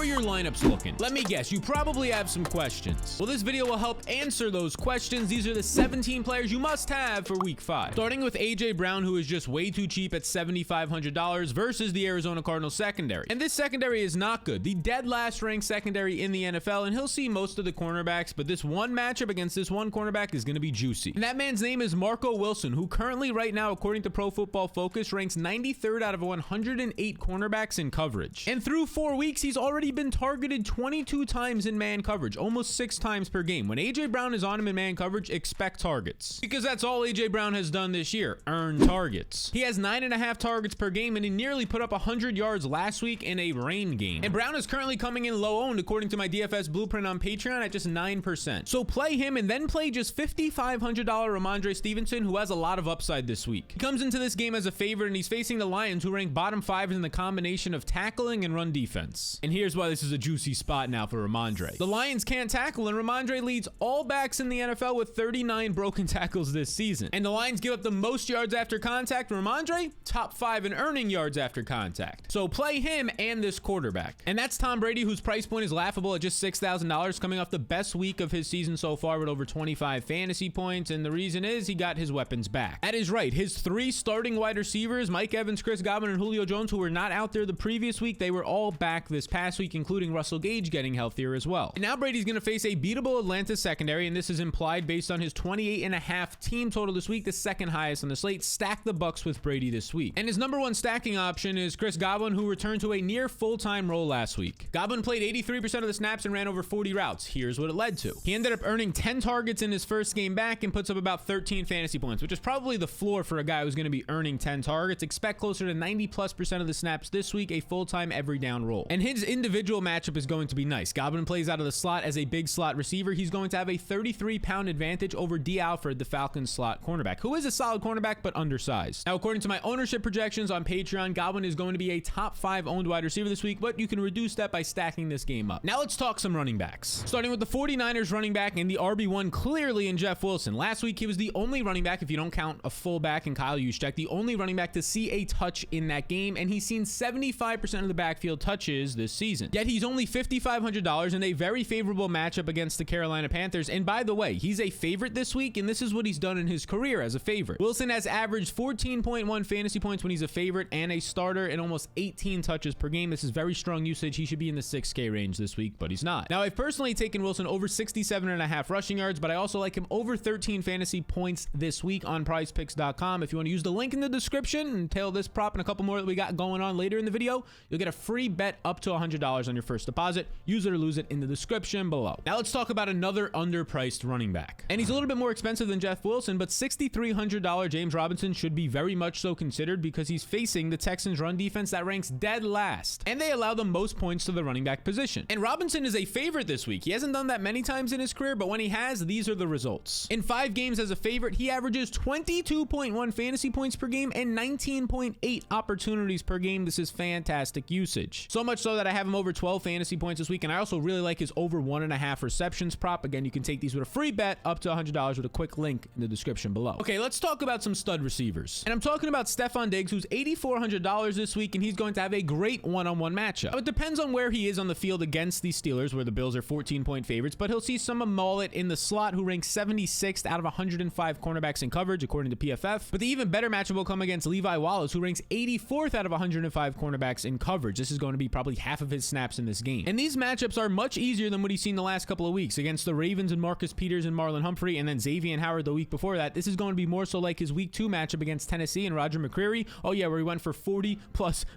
are your lineups looking? Let me guess, you probably have some questions. Well, this video will help answer those questions. These are the 17 players you must have for week 5. Starting with AJ Brown, who is just way too cheap at $7,500 versus the Arizona Cardinals secondary. And this secondary is not good. The dead last ranked secondary in the NFL, and he'll see most of the cornerbacks, but this one matchup against this one cornerback is going to be juicy. And that man's name is Marco Wilson, who currently right now, according to Pro Football Focus, ranks 93rd out of 108 cornerbacks in coverage. And through 4 weeks, he's already been targeted 22 times in man coverage, almost 6 times per game. When AJ Brown is on him in man coverage, expect targets. Because that's all AJ Brown has done this year, earn targets. He has 9.5 targets per game, and he nearly put up 100 yards last week in a rain game. And Brown is currently coming in low owned according to my DFS blueprint on Patreon at just 9%. So play him and then play just $5,500 RamAndre Stevenson, who has a lot of upside this week. He comes into this game as a favorite, and he's facing the Lions, who rank bottom 5 in the combination of tackling and run defense. And here's why this is a juicy spot now for RamAndre. The Lions can't tackle, and RamAndre leads all backs in the NFL with 39 broken tackles this season. And the Lions give up the most yards after contact. RamAndre, top 5 in earning yards after contact. So play him and this quarterback. And that's Tom Brady, whose price point is laughable at just $6,000, coming off the best week of his season so far with over 25 fantasy points. And the reason is he got his weapons back. That is right. His 3 starting wide receivers, Mike Evans, Chris Godwin, and Julio Jones, who were not out there the previous week, they were all back this past week, including Russell Gage getting healthier as well. And now Brady's going to face a beatable Atlanta secondary, and this is implied based on his 28.5 team total this week, the second highest on the slate. Stack the Bucs with Brady this week. And his number 1 stacking option is Chris Godwin, who returned to a near full-time role last week. Godwin played 83% of the snaps and ran over 40 routes. Here's what it led to. He ended up earning 10 targets in his first game back and puts up about 13 fantasy points, which is probably the floor for a guy who's going to be earning 10 targets. Expect closer to 90+% of the snaps this week, a full-time every down role. And his individual matchup is going to be nice. Godwin plays out of the slot as a big slot receiver. He's going to have a 33-pound advantage over D. Alford, the Falcons slot cornerback, who is a solid cornerback but undersized. Now, according to my ownership projections on Patreon, Godwin is going to be a top 5 owned wide receiver this week, but you can reduce that by stacking this game up. Now let's talk some running backs. Starting with the 49ers running back and the RB1 clearly in Jeff Wilson. Last week, he was the only running back, if you don't count a fullback and Kyle Juszczyk, the only running back to see a touch in that game, and he's seen 75% of the backfield touches this season. Yet he's only $5,500 in a very favorable matchup against the Carolina Panthers. And by the way, he's a favorite this week, and this is what he's done in his career as a favorite. Wilson has averaged 14.1 fantasy points when he's a favorite and a starter, and almost 18 touches per game. This is very strong usage. He should be in the 6K range this week, but he's not. Now, I've personally taken Wilson over 67.5 rushing yards, but I also like him over 13 fantasy points this week on prizepicks.com. If you want to use the link in the description and tail this prop and a couple more that we got going on later in the video, you'll get a free bet up to $100 on your first deposit. Use it or lose it in the description below. Now let's talk about another underpriced running back. And he's a little bit more expensive than Jeff Wilson, but $6,300 James Robinson should be very much so considered because he's facing the Texans run defense that ranks dead last, and they allow the most points to the running back position. And Robinson is a favorite this week. He hasn't done that many times in his career, but when he has, these are the results. In 5 games as a favorite, he averages 22.1 fantasy points per game and 19.8 opportunities per game. This is fantastic usage. So much so that I have him over 12 fantasy points this week, and I also really like his over 1.5 receptions prop. Again, you can take these with a free bet up to $100 with a quick link in the description below. Okay, let's talk about some stud receivers. And I'm talking about Stefon Diggs, who's $8,400 this week, and he's going to have a great one-on-one matchup. Now, it depends on where he is on the field against the Steelers, where the Bills are 14-point favorites, but he'll see some of Mullet in the slot, who ranks 76th out of 105 cornerbacks in coverage, according to PFF. But the even better matchup will come against Levi Wallace, who ranks 84th out of 105 cornerbacks in coverage. This is going to be probably half of his snaps in this game. And these matchups are much easier than what he's seen the last couple of weeks against the Ravens and Marcus Peters and Marlon Humphrey, and then Xavier Howard the week before that. This is going to be more so like his week 2 matchup against Tennessee and Roger McCreary. Oh yeah, where he went for 40+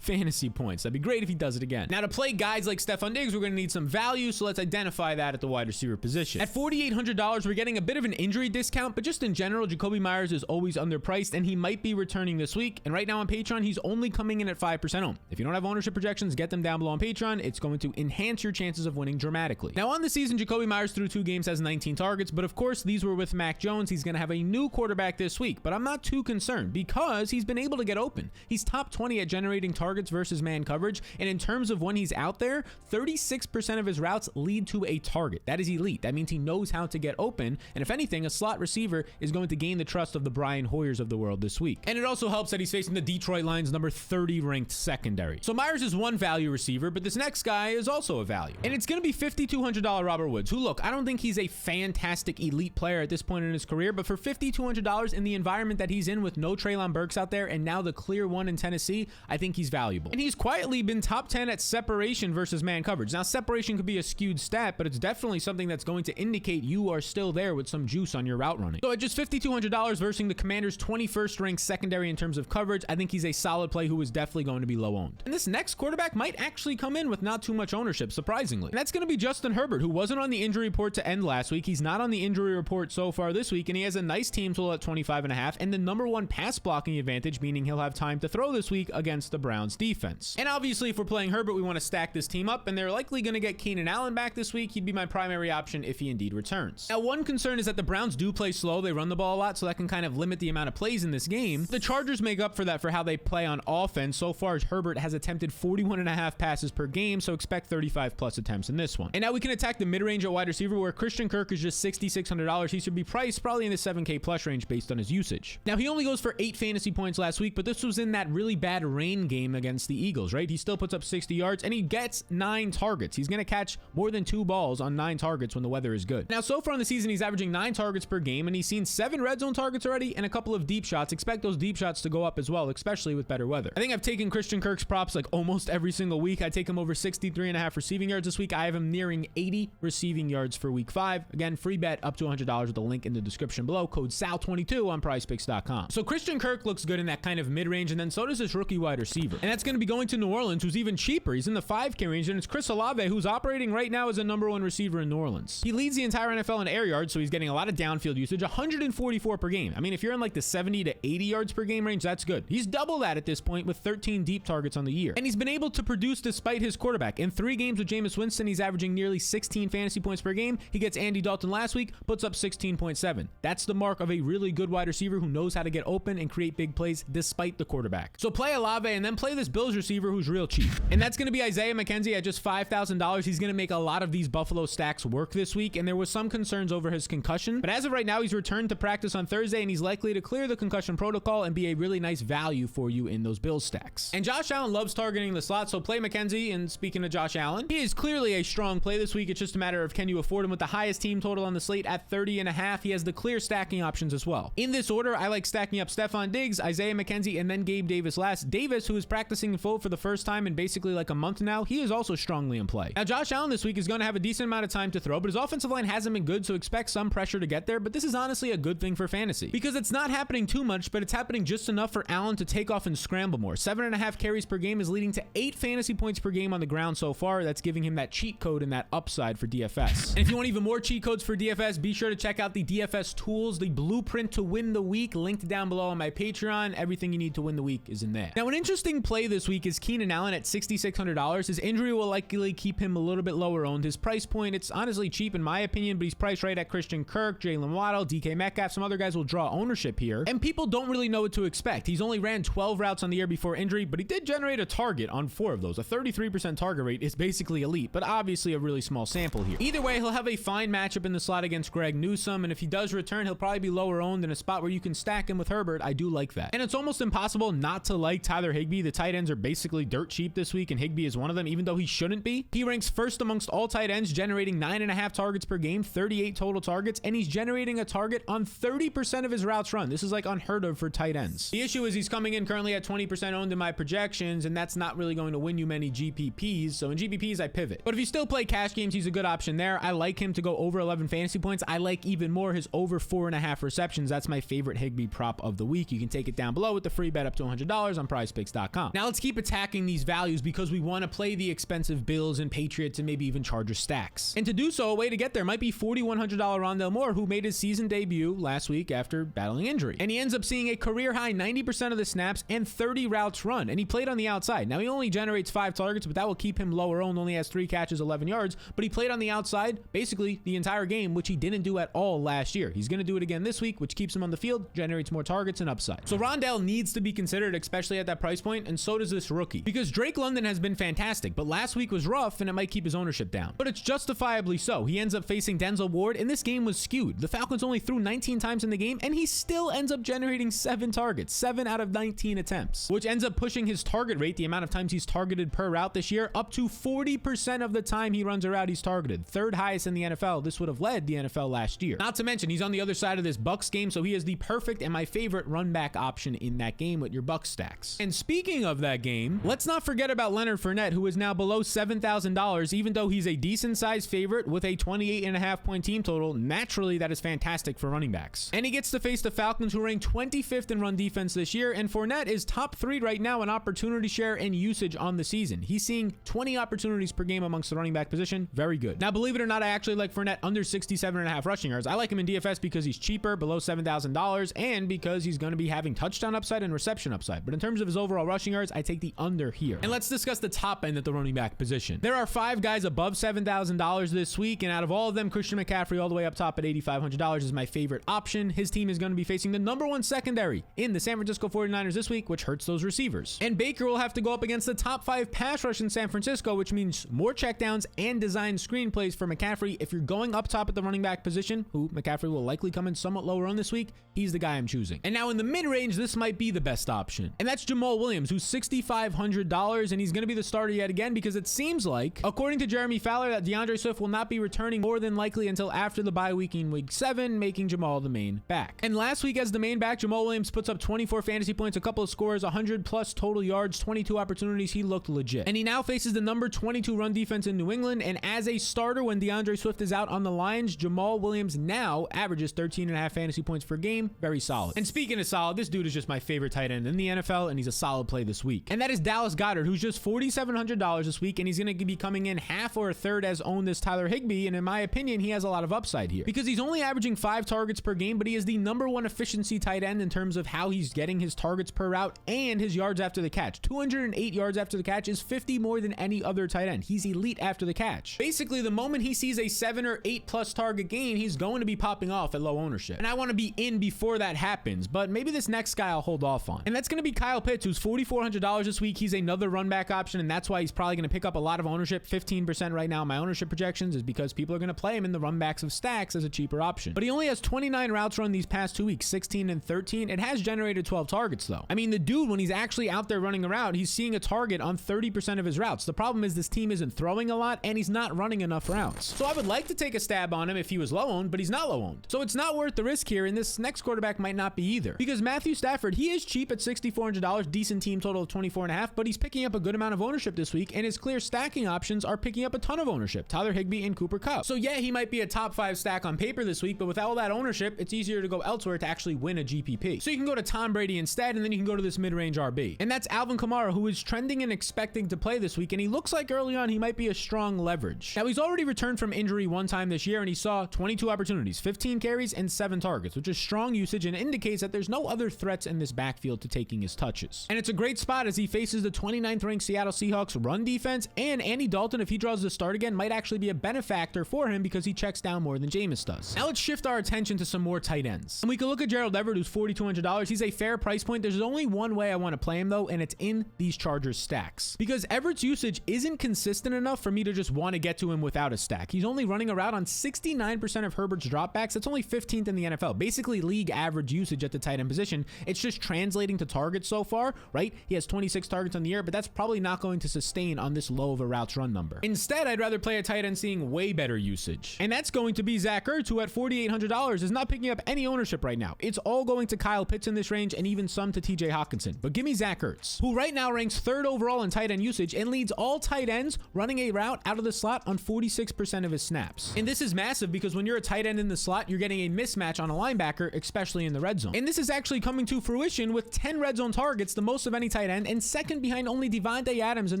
fantasy points. That'd be great if he does it again. Now, to play guys like Stefon Diggs, we're going to need some value, so let's identify that at the wide receiver position. At $4,800, we're getting a bit of an injury discount, but just in general, Jacoby Myers is always underpriced, and he might be returning this week. And right now on Patreon, he's only coming in at 5% owned. If you don't have ownership projections, get them down below on Patreon. It's going to enhance your chances of winning dramatically. Now, on the season, Jacoby Myers through 2 games has 19 targets, but of course, these were with Mac Jones. He's going to have a new quarterback this week, but I'm not too concerned because he's been able to get open. He's top 20 at generating targets versus man coverage, and in terms of when he's out there, 36% of his routes lead to a target. That is elite. That means he knows how to get open, and if anything, a slot receiver is going to gain the trust of the Brian Hoyers of the world this week. And it also helps that he's facing the Detroit Lions number 30 ranked secondary. So Myers is one value receiver, but this next next guy is also a value, and it's going to be $5,200 Robert Woods, who, look, I don't think he's a fantastic elite player at this point in his career, but for $5,200 in the environment that he's in with no Treylon Burks out there and now the clear one in Tennessee, I think he's valuable. And he's quietly been top 10 at separation versus man coverage. Now, separation could be a skewed stat, but it's definitely something that's going to indicate you are still there with some juice on your route running. So at just $5,200 versus the Commanders' 21st ranked secondary in terms of coverage, I think he's a solid play who is definitely going to be low owned. And this next quarterback might actually come in with not too much ownership, surprisingly. And that's going to be Justin Herbert, who wasn't on the injury report to end last week. He's not on the injury report so far this week, and he has a nice team total at 25.5 and the #1 pass blocking advantage, meaning he'll have time to throw this week against the Browns defense. And obviously, if we're playing Herbert, we want to stack this team up, and they're likely going to get Keenan Allen back this week. He'd be my primary option if he indeed returns. Now, one concern is that the Browns do play slow. They run the ball a lot, so that can kind of limit the amount of plays in this game. The Chargers make up for that for how they play on offense. So far, Herbert has attempted 41.5 passes per game, so expect 35 plus attempts in this one. And now we can attack the mid-range at wide receiver, where Christian Kirk is just $6,600. He should be priced probably in the 7K plus range based on his usage. Now, he only goes for 8 fantasy points last week, but this was in that really bad rain game against the Eagles, right? He still puts up 60 yards, and he gets 9 targets. He's going to catch more than 2 balls on 9 targets when the weather is good. Now, so far in the season, he's averaging 9 targets per game, and he's seen 7 red zone targets already and a couple of deep shots. Expect those deep shots to go up as well, especially with better weather. I think I've taken Christian Kirk's props like almost every single week. I take him over 63.5 receiving yards this week. I have him nearing 80 receiving yards for week 5. Again, free bet up to $100 with the link in the description below. Code SAL22 on prizepicks.com. So Christian Kirk looks good in that kind of mid-range, and then so does this rookie wide receiver. And that's going to be going to New Orleans, who's even cheaper. He's in the 5K range, and it's Chris Olave, who's operating right now as a #1 receiver in New Orleans. He leads the entire NFL in air yards, so he's getting a lot of downfield usage, 144 per game. I mean, if you're in like the 70 to 80 yards per game range, that's good. He's double that at this point with 13 deep targets on the year. And he's been able to produce despite his quarterback. In 3 games with Jameis Winston, he's averaging nearly 16 fantasy points per game. He gets Andy Dalton last week, puts up 16.7. That's the mark of a really good wide receiver who knows how to get open and create big plays despite the quarterback. So play Olave and then play this Bills receiver who's real cheap. And that's going to be Isaiah McKenzie at just $5,000. He's going to make a lot of these Buffalo stacks work this week, and there was some concerns over his concussion. But as of right now, he's returned to practice on Thursday, and he's likely to clear the concussion protocol and be a really nice value for you in those Bills stacks. And Josh Allen loves targeting the slot, so play McKenzie. And speaking of Josh Allen, he is clearly a strong play this week. It's just a matter of can you afford him with the highest team total on the slate at 30.5. He has the clear stacking options as well. In this order, I like stacking up Stefon Diggs, Isaiah McKenzie, and then Gabe Davis last. Davis, who is practicing full for the first time in basically like a month now, he is also strongly in play. Now, Josh Allen this week is going to have a decent amount of time to throw, but his offensive line hasn't been good, so expect some pressure to get there. But this is honestly a good thing for fantasy because it's not happening too much, but it's happening just enough for Allen to take off and scramble more. 7.5 carries per game is leading to 8 fantasy points per game on the ground so far. That's giving him that cheat code and that upside for DFS. And if you want even more cheat codes for DFS, be sure to check out the DFS tools, the blueprint to win the week, linked down below on my Patreon. Everything you need to win the week is in there. Now, an interesting play this week is Keenan Allen at $6,600. His injury will likely keep him a little bit lower owned. His price point, it's honestly cheap in my opinion, but he's priced right at Christian Kirk, Jalen Waddle, DK Metcalf. Some other guys will draw ownership here, and people don't really know what to expect. He's only ran 12 routes on the year before injury, but he did generate a target on 4 of those. A 33% target rate is basically elite, but obviously a really small sample here. Either way, he'll have a fine matchup in the slot against Greg Newsome, and if he does return, he'll probably be lower owned in a spot where you can stack him with Herbert. I do like that. And it's almost impossible not to like Tyler Higbee. The tight ends are basically dirt cheap this week, and Higbee is one of them, even though he shouldn't be. He ranks first amongst all tight ends, generating 9.5 targets per game, 38 total targets, and he's generating a target on 30% of his routes run. This is like unheard of for tight ends. The issue is he's coming in currently at 20% owned in my projections, and that's not really going to win you many GPPs. So in GPPs, I pivot. But if you still play cash games, he's a good option there. I like him to go over 11 fantasy points. I like even more his over 4.5 receptions. That's my favorite Higbee prop of the week. You can take it down below with the free bet up to $100 on prizepicks.com. Now let's keep attacking these values because we want to play the expensive Bills and Patriots and maybe even Chargers stacks. And to do so, a way to get there might be $4,100 Rondale Moore, who made his season debut last week after battling injury. And he ends up seeing a career high 90% of the snaps and 30 routes run. And he played on the outside. Now he only generates 5 targets, but that will keep him lower owned, only has 3 catches, 11 yards. But he played on the outside basically the entire game, which he didn't do at all last year. He's going to do it again this week, which keeps him on the field, generates more targets and upside. So Rondale needs to be considered, especially at that price point, and so does this rookie. Because Drake London has been fantastic, but last week was rough and it might keep his ownership down. But it's justifiably so. He ends up facing Denzel Ward, and this game was skewed. The Falcons only threw 19 times in the game, and he still ends up generating 7 targets, 7 out of 19 attempts, which ends up pushing his target rate, the amount of times he's targeted per route this year, year. Up to 40% of the time he runs a route, he's targeted. Third highest in the NFL. This would have led the NFL last year. Not to mention, he's on the other side of this Bucs game, so he is the perfect and my favorite run back option in that game with your Bucs stacks. And speaking of that game, let's not forget about Leonard Fournette, who is now below $7,000, even though he's a decent sized favorite with a 28.5 point team total. Naturally, that is fantastic for running backs. And he gets to face the Falcons, who rank 25th in run defense this year, and Fournette is top 3 right now in opportunity share and usage on the season. He's seeing 20 opportunities per game amongst the running back position. Very good. Now, believe it or not, I actually like Fournette under 67.5 rushing yards. I like him in DFS because he's cheaper, below $7,000, and because he's going to be having touchdown upside and reception upside. But in terms of his overall rushing yards, I take the under here. And let's discuss the top end at the running back position. There are 5 guys above $7,000 this week, and out of all of them, Christian McCaffrey all the way up top at $8,500 is my favorite option. His team is going to be facing the #1 secondary in the San Francisco 49ers this week, which hurts those receivers. And Baker will have to go up against the top 5 pass rush in San Francisco, which means more checkdowns and design screenplays for McCaffrey. If you're going up top at the running back position, who McCaffrey will likely come in somewhat lower on this week, he's the guy I'm choosing. And now in the mid-range, this might be the best option. And that's Jamal Williams, who's $6,500, and he's going to be the starter yet again because it seems like, according to Jeremy Fowler, that DeAndre Swift will not be returning more than likely until after the bye week in week 7, making Jamal the main back. And last week as the main back, Jamal Williams puts up 24 fantasy points, a couple of scores, 100 plus total yards, 22 opportunities. He looked legit. And he now faces the number 22 run defense in New England. And as a starter, when DeAndre Swift is out on the Lions, Jamal Williams now averages 13.5 fantasy points per game. Very solid. And speaking of solid, this dude is just my favorite tight end in the NFL, and he's a solid play this week. And that is Dallas Goedert, who's just $4,700 this week, and he's going to be coming in half or a third as owned as Tyler Higbee. And in my opinion, he has a lot of upside here because he's only averaging 5 targets per game, but he is the #1 efficiency tight end in terms of how he's getting his targets per route and his yards after the catch. 208 yards after the catch is 50 more than any other tight end. He's elite after the catch. Basically, the moment he sees a 7 or 8 plus target gain, he's going to be popping off at low ownership. And I want to be in before that happens, but maybe this next guy I'll hold off on. And that's going to be Kyle Pitts, who's $4,400 this week. He's another run back option, and that's why he's probably going to pick up a lot of ownership. 15% right now. My ownership projections is because people are going to play him in the run backs of stacks as a cheaper option. But he only has 29 routes run these past 2 weeks, 16 and 13. It has generated 12 targets though. I mean, the dude, when he's actually out there running a route, he's seeing a target on 30% of his routes. The problem is this team isn't throwing a lot and he's not running enough routes. So I would like to take a stab on him if he was low owned, but he's not low owned. So it's not worth the risk here, and this next quarterback might not be either. Because Matthew Stafford, he is cheap at $6,400, decent team total of 24.5, but he's picking up a good amount of ownership this week, and his clear stacking options are picking up a ton of ownership. Tyler Higbee and Cooper Kupp. So yeah, he might be a top 5 stack on paper this week, but without all that ownership, it's easier to go elsewhere to actually win a GPP. So you can go to Tom Brady instead, and then you can go to this mid-range RB. And that's Alvin Kamara, who is trending and expecting to play this week, and he looks like early on he might be a strong leverage. Now, he's already returned from injury one time this year, and he saw 22 opportunities, 15 carries, and 7 targets, which is strong usage and indicates that there's no other threats in this backfield to taking his touches. And it's a great spot as he faces the 29th ranked Seattle Seahawks run defense, and Andy Dalton, if he draws the start again, might actually be a benefactor for him because he checks down more than Jameis does. Now let's shift our attention to some more tight ends. And we can look at Gerald Levert, who's $4,200. He's a fair price point. There's only one way I want to play him though, and it's in these Chargers stacks. Because Everett's usage isn't consistent enough for me to just want to get to him without a stack. He's only running a route on 69% of Herbert's dropbacks. That's only 15th in the NFL. Basically league average usage at the tight end position. It's just translating to targets so far, right? He has 26 targets on the year, but that's probably not going to sustain on this low of a routes run number. Instead, I'd rather play a tight end seeing way better usage. And that's going to be Zach Ertz, who at $4,800 is not picking up any ownership right now. It's all going to Kyle Pitts in this range and even some to TJ Hawkinson. But give me Zach Ertz, who right now ranks 3rd overall in tight end usage and leads all tight ends running a route out of the slot on 46% of his snaps. And this is massive because when you're a tight end in the slot, you're getting a mismatch on a linebacker, especially in the red zone. And this is actually coming to fruition with 10 red zone targets, the most of any tight end, and second behind only Devontae Adams in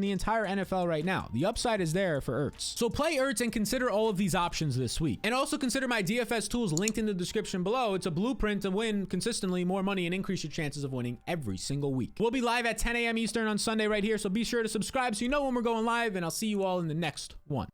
the entire NFL right now. The upside is there for Ertz. So play Ertz and consider all of these options this week. And also consider my DFS tools linked in the description below. It's a blueprint to win consistently more money and increase your chances of winning every single week. We'll be live at 10 a.m. Eastern on Sunday right here, so be sure to subscribe so you know when we're going live, and I'll see you all in the next one.